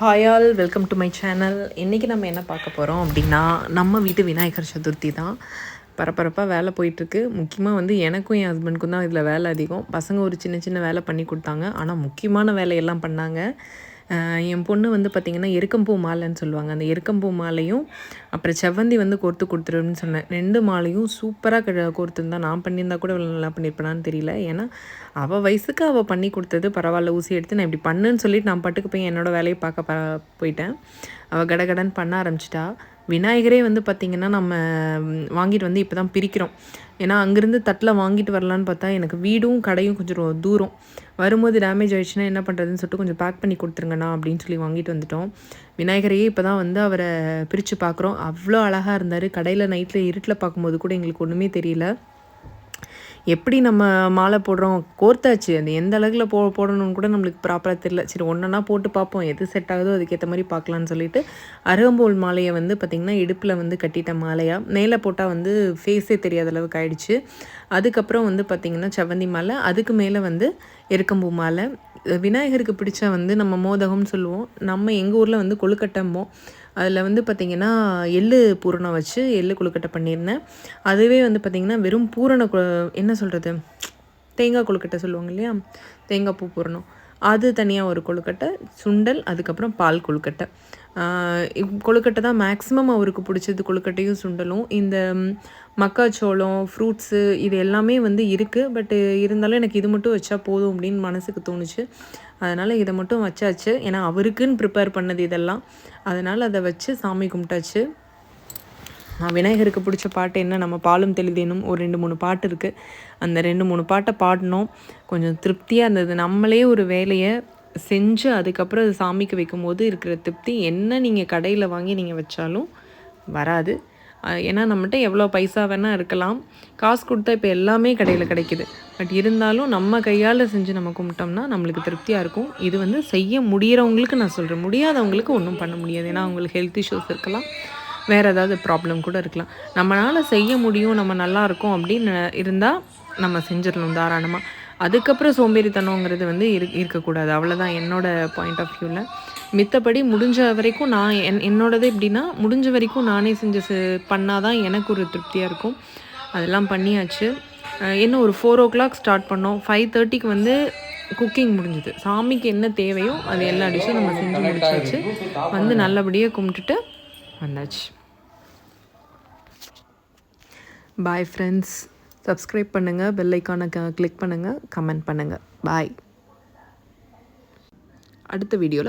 Hi all, welcome to my channel. இன்றைக்கி நம்ம என்ன பார்க்க போகிறோம் அப்படின்னா, நம்ம வீட்டு விநாயகர் சதுர்த்தி தான். பரபரப்பாக வேலை போயிட்டுருக்கு. முக்கியமாக வந்து எனக்கும் என் ஹஸ்பண்டுக்கும் தான் இதில் வேலை அதிகம். பசங்க ஒரு சின்ன சின்ன வேலை பண்ணி கொடுத்தாங்க. ஆனால் முக்கியமான வேலையெல்லாம் பண்ணாங்க. என் பொண்ணு வந்து பார்த்திங்கன்னா எருக்கம்பூ மாலைன்னு சொல்லுவாங்க. அந்த எருக்கம்பூ மாலையும் அப்புறம் செவ்வந்தி வந்து கோர்த்து கொடுத்துருன்னு சொன்னேன். 2 மாலையும் சூப்பராக கோர்த்துருந்தா. நான் பண்ணியிருந்தா கூட இவ்வளோ நல்லா பண்ணியிருப்பேனான்னு தெரியல. ஏன்னா அவள் வயசுக்கு அவள் பண்ணி கொடுத்தது பரவாயில்ல. ஊசி எடுத்து நான் இப்படி பண்ணுன்னு சொல்லிட்டு நான் பாட்டுக்கு போய் என்னோடய வேலையை பார்க்க போயிட்டேன். அவள் கடகடன்னு பண்ண ஆரம்பிச்சிட்டா. விநாயகரே வந்து பார்த்திங்கன்னா நம்ம வாங்கிட்டு வந்து இப்போ தான் பிரிக்கிறோம். ஏன்னா அங்கேருந்து தட்டில் வாங்கிட்டு வரலான்னு பார்த்தா எனக்கு வீடும் கடையும் கொஞ்சம் தூரம். வரும்போது டேமேஜ் ஆகிடுச்சுன்னா என்ன பண்ணுறதுன்னு சொல்லிட்டு கொஞ்சம் பேக் பண்ணி கொடுத்துருங்கண்ணா அப்படின்னு சொல்லி வாங்கிட்டு வந்துட்டோம். விநாயகரையே இப்போ தான் வந்து அவரை பிரித்து பார்க்குறோம். அவ்வளோ அழகாக இருந்தார். கடையில் நைட்டில் இருட்டில் பார்க்கும்போது கூட எங்களுக்கு ஒன்றுமே தெரியல. எப்படி நம்ம மாலை போடுறோம், கோர்த்தாச்சு. அது எந்த அளவுக்கு போடணும்னு கூட நம்மளுக்கு ப்ராப்பராக தெரியல. சரி ஒன்றா போட்டு பார்ப்போம், எது செட் ஆகுதோ அதுக்கேற்ற மாதிரி பார்க்கலான்னு சொல்லிட்டு அருகம்புல் மாலையை வந்து பார்த்திங்கன்னா இடுப்பில் வந்து கட்டிட்டேன் மாலையாக. மேலே போட்டால் வந்து ஃபேஸே தெரியாத அளவுக்கு ஆயிடுச்சு. அதுக்கப்புறம் வந்து பார்த்திங்கன்னா செவ்வந்தி மாலை, அதுக்கு மேலே வந்து எருக்கம்பூ மாலை. விநாயகருக்கு பிடிச்ச வந்து நம்ம மோதகம்னு சொல்லுவோம். நம்ம எங்கள் ஊரில் வந்து கொழுக்கட்டைம்போம். அதில் வந்து பார்த்திங்கன்னா எள்ளு பூரணம் வச்சு எள்ளு கொழுக்கட்டை பண்ணியிருந்தேன். அதுவே வந்து பார்த்திங்கன்னா வெறும் பூரண என்ன சொல்கிறது, தேங்காய் கொழுக்கட்டை சொல்லுவாங்க இல்லையா, தேங்காய் பூ பூரணம், அது தனியாக ஒரு கொழுக்கட்டை, சுண்டல், அதுக்கப்புறம் பால் கொழுக்கட்டை. கொழுக்கட்டை தான் மேக்ஸிமம் அவருக்கு பிடிச்சது, கொழுக்கட்டையும் சுண்டலும். இந்த மக்காச்சோளம், ஃப்ரூட்ஸு இது எல்லாமே வந்து இருக்குது. பட்டு இருந்தாலும் எனக்கு இது மட்டும் வச்சா போதும் அப்படின்னு மனசுக்கு தோணுச்சு. அதனால் இதை மட்டும் வச்சாச்சு. ஏன்னா அவருக்குன்னு ப்ரிப்பேர் பண்ணது இதெல்லாம். அதனால் அதை வச்சு சாமி கும்பிட்டாச்சு. விநாயகருக்கு பிடிச்ச பாட்டு என்ன, நம்ம பாலும் தெளிதேனும் ஒரு 2-3 பாட்டு இருக்குது. அந்த 2-3 பாட்டை பாடினோம். கொஞ்சம் திருப்தியாக இருந்தது. நம்மளே ஒரு வேலையை செஞ்சு அதுக்கப்புறம் அது சாமிக்கு வைக்கும்போது இருக்கிற திருப்தி என்ன நீங்கள் கடையில் வாங்கி நீங்கள் வச்சாலும் வராது. ஏன்னா நம்மகிட்ட எவ்வளோ பைசா வேணால் இருக்கலாம், காசு கொடுத்தா இப்போ எல்லாமே கடையில் கிடைக்கிது. பட் இருந்தாலும் நம்ம கையால் செஞ்சு நம்ம கும்பிட்டோம்னா நம்மளுக்கு திருப்தியாக இருக்கும். இது வந்து செய்ய முடிகிறவங்களுக்கு நான் சொல்கிறேன். முடியாதவங்களுக்கு ஒன்றும் பண்ண முடியாது. ஏன்னா அவங்களுக்கு ஹெல்த் இஷ்யூஸ் இருக்கலாம், வேறு ஏதாவது ப்ராப்ளம் கூட இருக்கலாம். நம்மளால் செய்ய முடியும், நம்ம நல்லாயிருக்கும் அப்படின்னு இருந்தால் நம்ம செஞ்சிடணும் தாராளமாக. அதுக்கப்புறம் சோம்பேறித்தனங்கிறது வந்து இருக்கக்கூடாது. அவ்வளோதான் என்னோடய பாயிண்ட் ஆஃப் வியூவில். மித்தபடி முடிஞ்ச வரைக்கும் நான் என்னோடது எப்படின்னா, முடிஞ்ச வரைக்கும் நானே செஞ்சு பண்ணால் தான் எனக்கு ஒரு திருப்தியாக இருக்கும். அதெல்லாம் பண்ணியாச்சு. இன்னும் ஒரு 4 o'clock ஸ்டார்ட் பண்ணோம். 5:30க்கு வந்து குக்கிங் முடிஞ்சுது. சாமிக்கு என்ன தேவையோ அது எல்லா டிஷ்ஷும் நம்ம செஞ்சு முடிச்சாச்சு. வந்து நல்லபடியாக கும்பிட்டுட்டு வந்தாச்சு. Bye friends. சப்ஸ்கிரைப் பண்ணுங்கள், பெல் ஐக்கானை கிளிக் பண்ணுங்கள், கமெண்ட் பண்ணுங்கள். பாய். அடுத்த வீடியோவில்